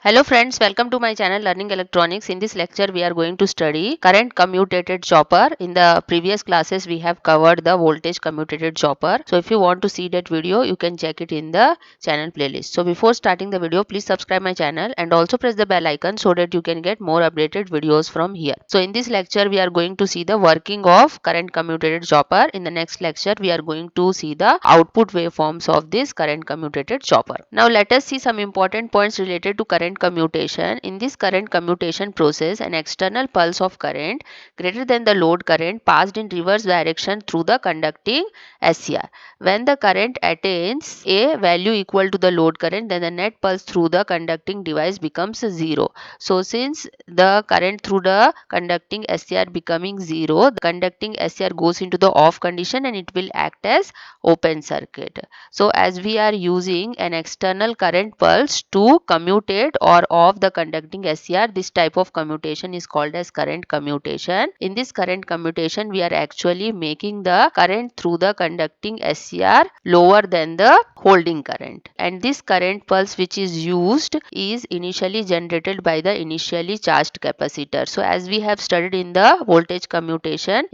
Hello friends, welcome to my channel Learning Electronics. In this lecture, we are going to study current commutated chopper. In the previous classes, we have covered the voltage commutated chopper. So if you want to see that video, you can check it in the channel playlist. So before starting the video, please subscribe my channel and also press the bell icon so that you can get more updated videos from here. So in this lecture, we are going to see the working of current commutated chopper. In the next lecture, we are going to see the output waveforms of this current commutated chopper. Now let us see some important points related to current commutation. In this current commutation process, an external pulse of current greater than the load current passed in reverse direction through the conducting SCR. When the current attains a value equal to the load current, then the net pulse through the conducting device becomes 0. So since the current through the conducting SCR becoming 0, the conducting SCR goes into the off condition and it will act as open circuit. So as we are using an external current pulse to commutate or off the conducting SCR, this type of commutation is called as current commutation. In this current commutation, we are actually making the current through the conducting SCR lower than the holding current. And this current pulse which is used is initially generated by the initially charged capacitor. So as we have studied in the voltage commutation,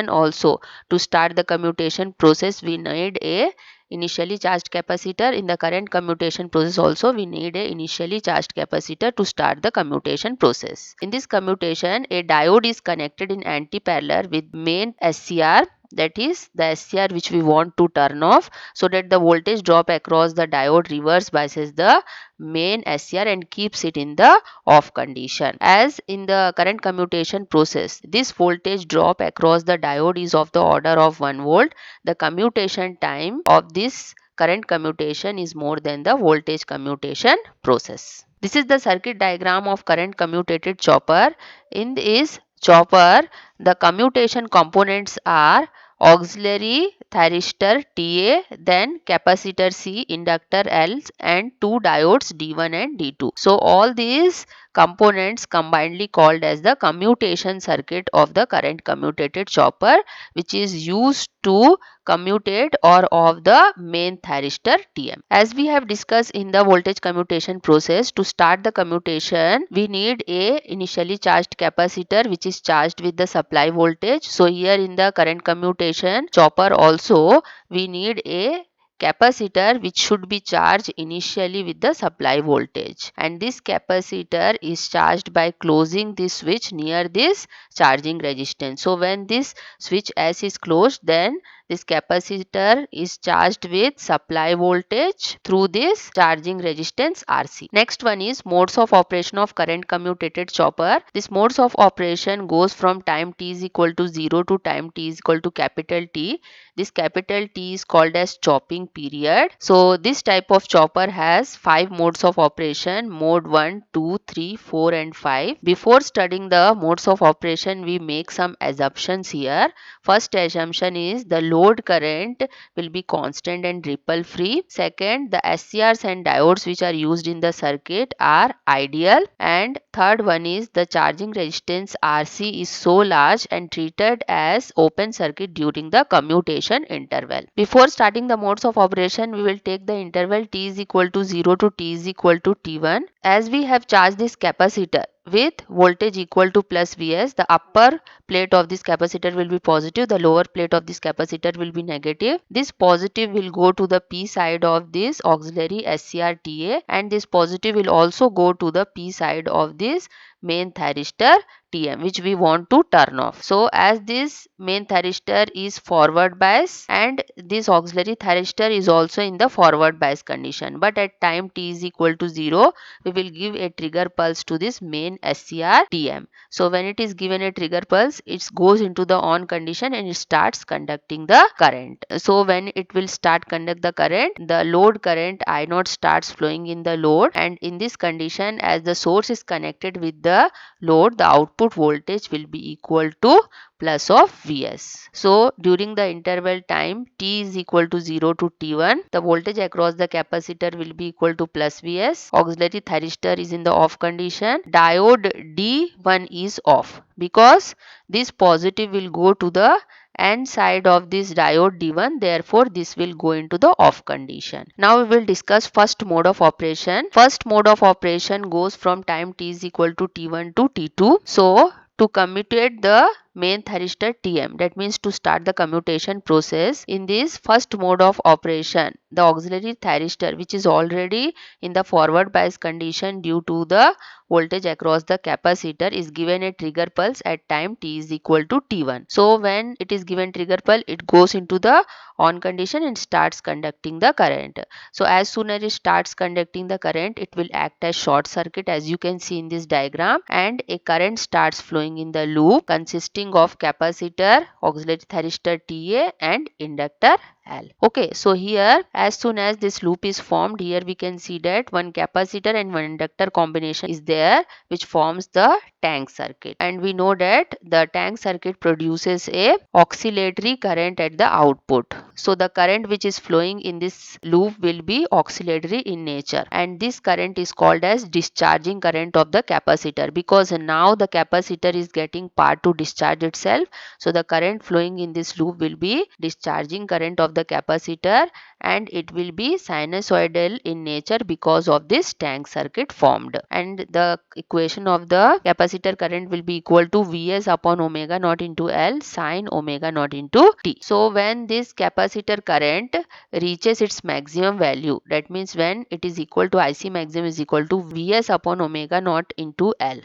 also to start the commutation process we need a initially charged capacitor. In the current commutation process also we need a initially charged capacitor to start the commutation process. In this commutation, a diode is connected in anti-parallel with main SCR, that is the SCR which we want to turn off, so that the voltage drop across the diode reverse biases the main SCR and keeps it in the off condition. As in the current commutation process, this voltage drop across the diode is of the order of 1 volt. The commutation time of this current commutation is more than the voltage commutation process. This is the circuit diagram of current commutated chopper. In this chopper, the commutation components are auxiliary thyristor TA, then capacitor C, inductor L, and two diodes D1 and D2. So all these components combinedly called as the commutation circuit of the current commutated chopper, which is used to commutate or of the main thyristor TM. As we have discussed in the voltage commutation process, to start the commutation we need a initially charged capacitor which is charged with the supply voltage. So here in the current commutation chopper also we need a capacitor which should be charged initially with the supply voltage, and this capacitor is charged by closing this switch near this charging resistance. So when this switch S is closed, then this capacitor is charged with supply voltage through this charging resistance RC. Next one is modes of operation of current commutated chopper. This modes of operation goes from time t is equal to 0 to time t is equal to capital T. This capital T is called as chopping period. So this type of chopper has 5 modes of operation: mode 1, 2, 3, 4 and 5. Before studying the modes of operation, we make some assumptions here. First assumption is the load current will be constant and ripple free. Second, the SCRs and diodes which are used in the circuit are ideal. And third one is the charging resistance RC is so large and treated as open circuit during the commutation interval. Before starting the modes of operation, we will take the interval t is equal to 0 to t is equal to t1. As we have charged this capacitor with voltage equal to plus Vs, the upper plate of this capacitor will be positive, the lower plate of this capacitor will be negative. This positive will go to the P side of this auxiliary SCR-TA, and this positive will also go to the P side of this main thyristor TM, which we want to turn off. So as this main thyristor is forward bias and this auxiliary thyristor is also in the forward bias condition, but at time t is equal to 0, we will give a trigger pulse to this main SCR TM. So when it is given a trigger pulse, it goes into the on condition and it starts conducting the current. So when it will start conduct the current, the load current I0 starts flowing in the load, and in this condition, as the source is connected with the load, the output voltage will be equal to plus of Vs. So during the interval time t is equal to 0 to t1, the voltage across the capacitor will be equal to plus Vs. Auxiliary thyristor is in the off condition. Diode D1 is off because this positive will go to the N side of this diode D1, therefore this will go into the off condition. Now we will discuss first mode of operation. First mode of operation goes from time t is equal to t1 to t2. So to commute the main thyristor Tm, that means to start the commutation process, in this first mode of operation, the auxiliary thyristor, which is already in the forward bias condition due to the voltage across the capacitor, is given a trigger pulse at time t is equal to t1. So when it is given trigger pulse, it goes into the on condition and starts conducting the current. So as soon as it starts conducting the current, it will act as short circuit, as you can see in this diagram, and a current starts flowing in the loop consisting of capacitor, auxiliary thyristor Ta and inductor L. Okay, so here as soon as this loop is formed, here we can see that one capacitor and one inductor combination is there, which forms the tank circuit, and we know that the tank circuit produces a oscillatory current at the output. So the current which is flowing in this loop will be oscillatory in nature, and this current is called as discharging current of the capacitor, because now the capacitor is getting part to discharge itself. So the current flowing in this loop will be discharging current of the capacitor, and it will be sinusoidal in nature because of this tank circuit formed. And the equation of the capacitor current will be equal to Vs upon omega naught into L sine omega naught into T. So when this capacitor current reaches its maximum value, that means when it is equal to IC maximum is equal to Vs upon omega naught into L,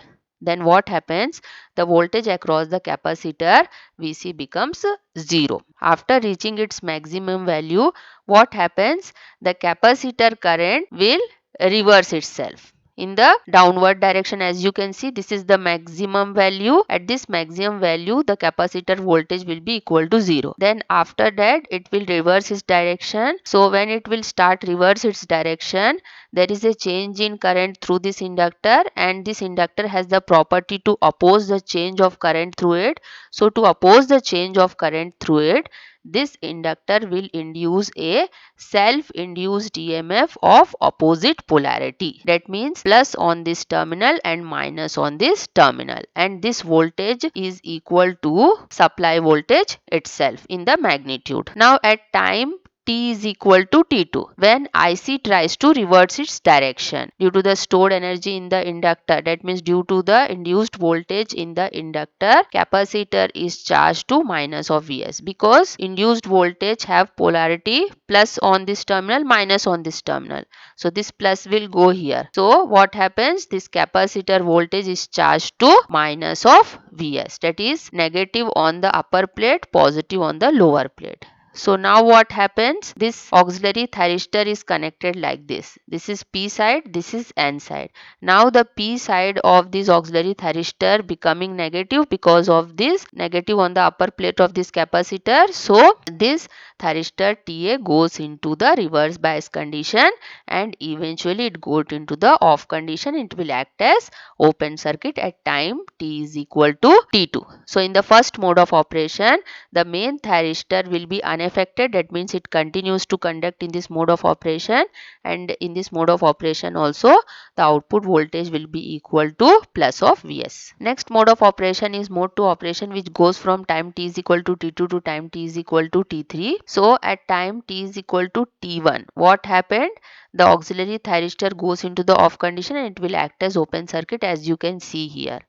then what happens? The voltage across the capacitor Vc becomes 0. After reaching its maximum value, what happens? The capacitor current will reverse itself in the downward direction. As you can see, this is the maximum value. At this maximum value, the capacitor voltage will be equal to 0. Then after that, it will reverse its direction. So when it will start reverse its direction, there is a change in current through this inductor, and this inductor has the property to oppose the change of current through it. So to oppose the change of current through it, this inductor will induce a self-induced EMF of opposite polarity. That means plus on this terminal and minus on this terminal, and this voltage is equal to supply voltage itself in the magnitude. Now at time T is equal to T2, when IC tries to reverse its direction due to the stored energy in the inductor, that means due to the induced voltage in the inductor, capacitor is charged to minus of Vs, because induced voltage have polarity plus on this terminal, minus on this terminal. So this plus will go here. So what happens? This capacitor voltage is charged to minus of Vs, that is negative on the upper plate, positive on the lower plate. So now what happens? This auxiliary thyristor is connected like this. This is P side, this is N side. Now the P side of this auxiliary thyristor becoming negative because of this negative on the upper plate of this capacitor. So this thyristor Ta goes into the reverse bias condition, and eventually it goes into the off condition. It will act as open circuit at time T is equal to T2. So in the first mode of operation, the main thyristor will be unaffected. That means it continues to conduct in this mode of operation, and in this mode of operation also the output voltage will be equal to plus of Vs. Next mode of operation is mode 2 operation, which goes from time t is equal to t2 to time t is equal to t3. So at time t is equal to t1, what happened? The auxiliary thyristor goes into the off condition and it will act as open circuit, as you can see here.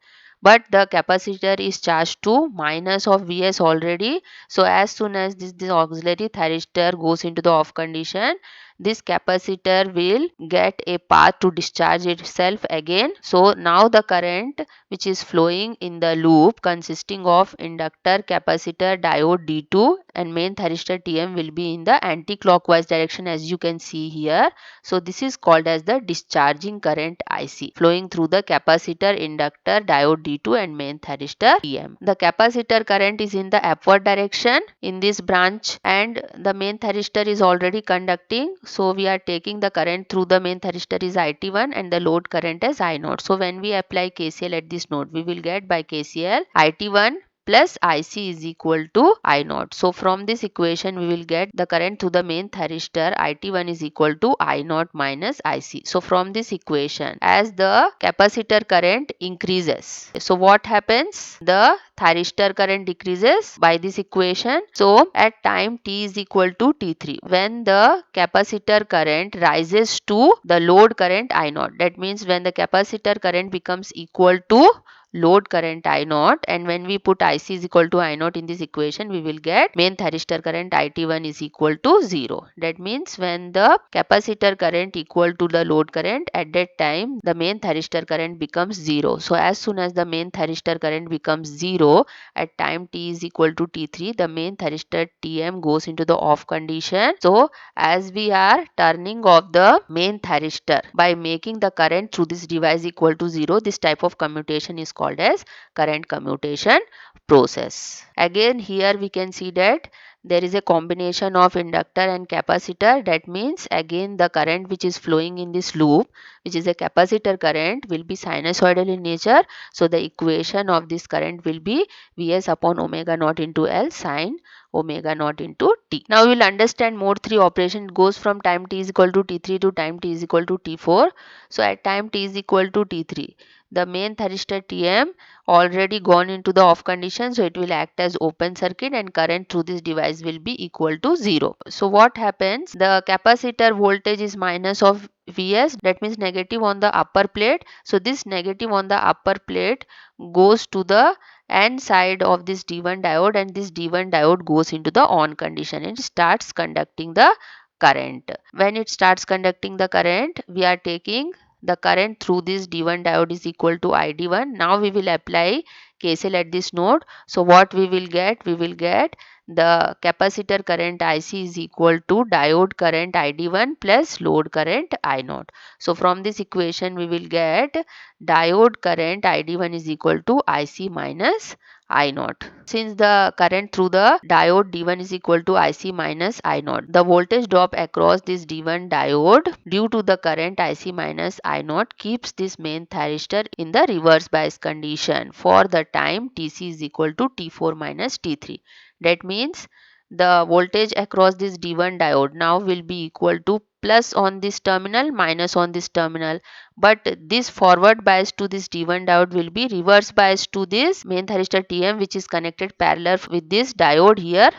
But the capacitor is charged to minus of Vs already. So as soon as this auxiliary thyristor goes into the off condition, this capacitor will get a path to discharge itself again. So now the current which is flowing in the loop consisting of inductor, capacitor, diode D2 and main thyristor Tm will be in the anti-clockwise direction, as you can see here. So this is called as the discharging current IC flowing through the capacitor, inductor, diode D2 and main thyristor Tm. The capacitor current is in the upward direction in this branch, and the main thyristor is already conducting. So we are taking the current through the main thyristor is IT1 and the load current is I0. So when we apply KCL at this node, we will get by KCL IT1 plus IC is equal to I naught. So from this equation we will get the current through the main thyristor IT1 is equal to I naught minus IC. So from this equation, as the capacitor current increases, so what happens? The thyristor current decreases by this equation. So at time t is equal to T3, when the capacitor current rises to the load current I naught, that means when the capacitor current becomes equal to load current I naught, and when we put IC is equal to I naught in this equation, we will get main thyristor current IT1 is equal to 0. That means when the capacitor current equal to the load current, at that time the main thyristor current becomes 0. So as soon as the main thyristor current becomes 0 at time t is equal to T3, the main thyristor Tm goes into the off condition. So as we are turning off the main thyristor by making the current through this device equal to 0, this type of commutation is called as current commutation process. Again here we can see that there is a combination of inductor and capacitor. That means again the current which is flowing in this loop, which is a capacitor current, will be sinusoidal in nature. So the equation of this current will be Vs upon omega naught into L sine omega naught into T. Now we will understand mode 3 operation. It goes from time t is equal to T3 to time t is equal to T4. So at time t is equal to T3, the main thyristor Tm already gone into the off condition, so it will act as open circuit and current through this device will be equal to 0. So what happens? The capacitor voltage is minus of Vs, that means negative on the upper plate. So this negative on the upper plate goes to the N side of this D1 diode, and this D1 diode goes into the on condition and starts conducting the current. When it starts conducting the current, we are taking the current through this D1 diode is equal to ID1. Now we will apply KCL at this node. So what we will get? We will get the capacitor current IC is equal to diode current ID1 plus load current I0. So from this equation we will get diode current ID1 is equal to IC minus I0. Since the current through the diode D1 is equal to IC minus I0, the voltage drop across this D1 diode due to the current IC minus I0 keeps this main thyristor in the reverse bias condition for the time Tc is equal to T4 minus T3. That means the voltage across this D1 diode now will be equal to plus on this terminal, minus on this terminal, but this forward bias to this D1 diode will be reverse bias to this main thyristor Tm, which is connected parallel with this diode here.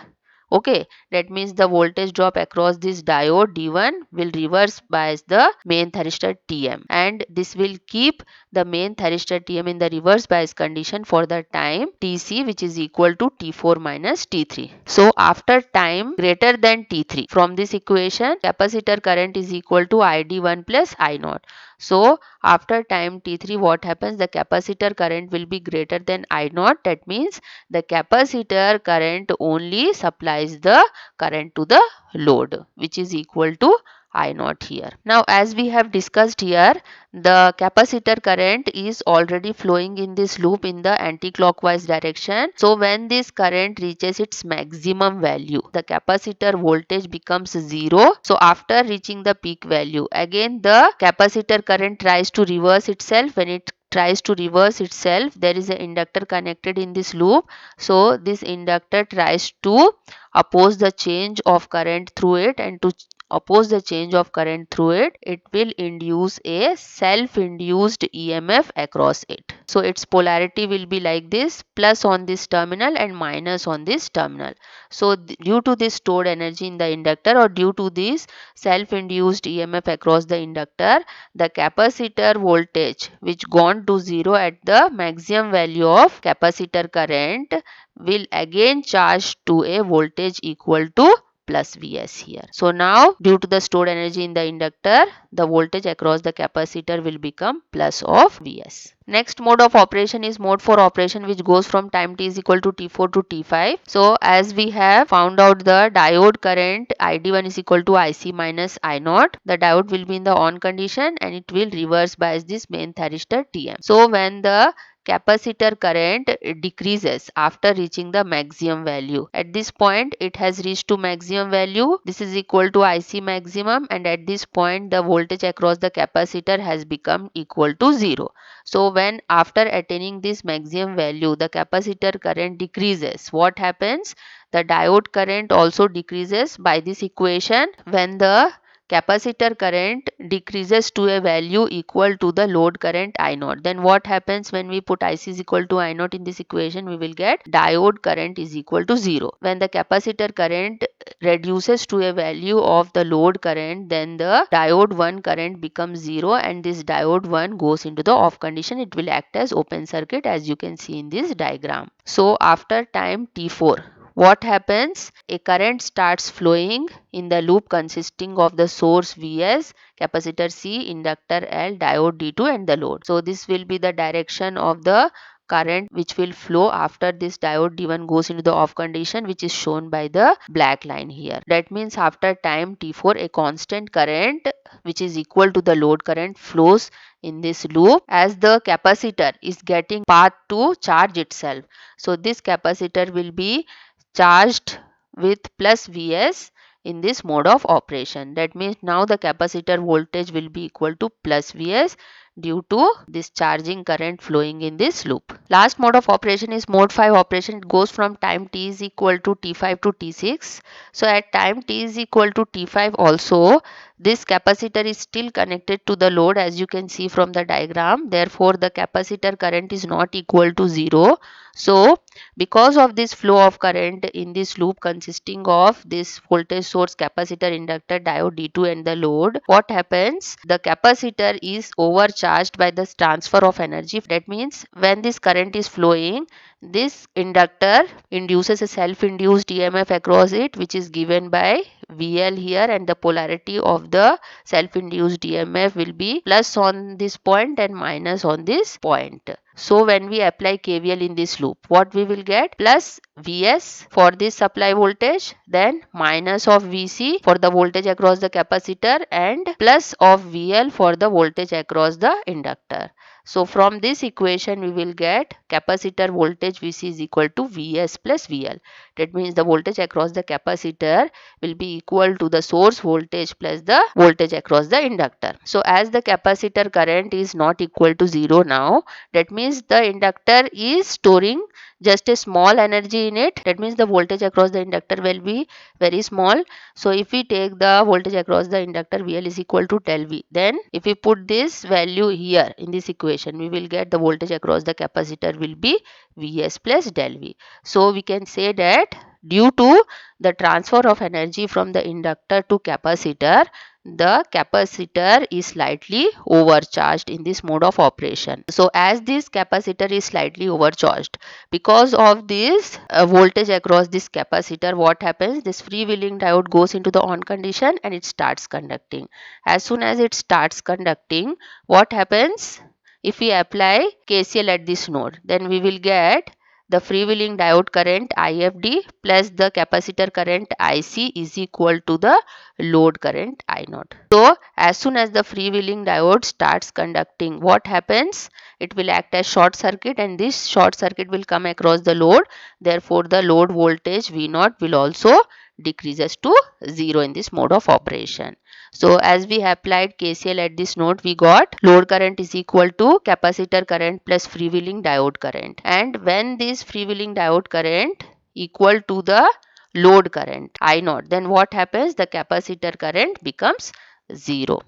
Okay, that means the voltage drop across this diode D1 will reverse bias the main thyristor Tm, and this will keep the main thyristor Tm in the reverse bias condition for the time Tc, which is equal to T4 minus T3. So after time greater than T3, from this equation capacitor current is equal to ID1 plus I0. So after time T3, what happens? The capacitor current will be greater than I0. That means the capacitor current only supplies the current to the load, which is equal to I0 here. Now as we have discussed here, the capacitor current is already flowing in this loop in the anti-clockwise direction. So when this current reaches its maximum value, the capacitor voltage becomes 0. So after reaching the peak value, again the capacitor current tries to reverse itself. When it tries to reverse itself, there is an inductor connected in this loop. So this inductor tries to oppose the change of current through it, and to oppose the change of current through it, it will induce a self-induced EMF across it. So its polarity will be like this, plus on this terminal and minus on this terminal. So due to this stored energy in the inductor, or due to this self-induced EMF across the inductor, the capacitor voltage which gone to 0 at the maximum value of capacitor current will again charge to a voltage equal to plus Vs here. So now due to the stored energy in the inductor, the voltage across the capacitor will become plus of Vs. Next mode of operation is mode 4 operation, which goes from time t is equal to T4 to T5. So as we have found out the diode current ID1 is equal to IC minus I0, the diode will be in the on condition and it will reverse bias this main thyristor Tm. So when the capacitor current decreases after reaching the maximum value. At this point it has reached to maximum value. This is equal to IC maximum, and at this point the voltage across the capacitor has become equal to 0. So when after attaining this maximum value the capacitor current decreases, what happens? The diode current also decreases. By this equation, when the capacitor current decreases to a value equal to the load current I0, then what happens? When we put IC is equal to I0 in this equation, we will get diode current is equal to 0. When the capacitor current reduces to a value of the load current, then the diode 1 current becomes 0, and this diode 1 goes into the off condition. It will act as open circuit, as you can see in this diagram. So after time t4, what happens? A current starts flowing in the loop consisting of the source Vs, capacitor C, inductor L, diode D2 and the load. So this will be the direction of the current which will flow after this diode D1 goes into the off condition, which is shown by the black line here. That means after time t4, a constant current which is equal to the load current flows in this loop as the capacitor is getting path to charge itself. So this capacitor will be charged with plus Vs in this mode of operation. That means now the capacitor voltage will be equal to plus Vs due to this charging current flowing in this loop. Last mode of operation is mode 5 operation. It goes from time t is equal to t5 to t6. So at time t is equal to t5 also, this capacitor is still connected to the load, as you can see from the diagram. Therefore the capacitor current is not equal to 0. So because of this flow of current in this loop consisting of this voltage source, capacitor, inductor, diode D2 and the load, what happens? The capacitor is overcharged by the transfer of energy. That means when this current is flowing, this inductor induces a self-induced EMF across it, which is given by VL here, and the polarity of the self-induced EMF will be plus on this point and minus on this point. So when we apply KVL in this loop, what we will get? Plus Vs for this supply voltage, then minus of Vc for the voltage across the capacitor, and plus of VL for the voltage across the inductor. So from this equation we will get capacitor voltage Vc is equal to Vs plus VL. That means the voltage across the capacitor will be equal to the source voltage plus the voltage across the inductor. So as the capacitor current is not equal to 0 now, that means the inductor is storing just a small energy in it. That means the voltage across the inductor will be very small. So if we take the voltage across the inductor VL is equal to del V, then if we put this value here in this equation, we will get the voltage across the capacitor will be Vs plus del V. So we can say that due to the transfer of energy from the inductor to capacitor, the capacitor is slightly overcharged in this mode of operation. So as this capacitor is slightly overcharged, because of this voltage across this capacitor, what happens? This freewheeling diode goes into the on condition and it starts conducting. As soon as it starts conducting, what happens? If we apply KCL at this node, then we will get the freewheeling diode current IFD plus the capacitor current IC is equal to the load current I0. So as soon as the freewheeling diode starts conducting, what happens? It will act as short circuit, and this short circuit will come across the load. Therefore the load voltage V0 will also decreases to 0 in this mode of operation. So as we applied KCL at this node, we got load current is equal to capacitor current plus freewheeling diode current. And when this freewheeling diode current equal to the load current I0, then what happens? The capacitor current becomes 0.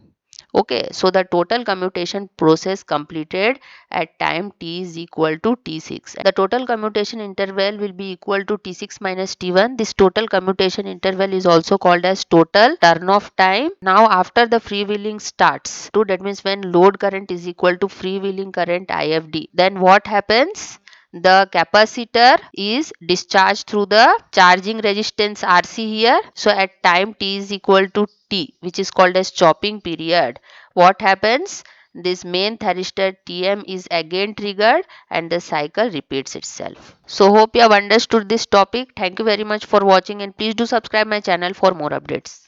Okay, so the total commutation process completed at time t is equal to t6. The total commutation interval will be equal to t6 minus t1. This total commutation interval is also called as total turn off time. Now after the freewheeling starts, that means when load current is equal to freewheeling current IFD, then what happens? The capacitor is discharged through the charging resistance RC here. So at time t is equal to T, which is called as chopping period, what happens? This main thyristor Tm is again triggered and the cycle repeats itself. So hope you have understood this topic. Thank you very much for watching, and please do subscribe my channel for more updates.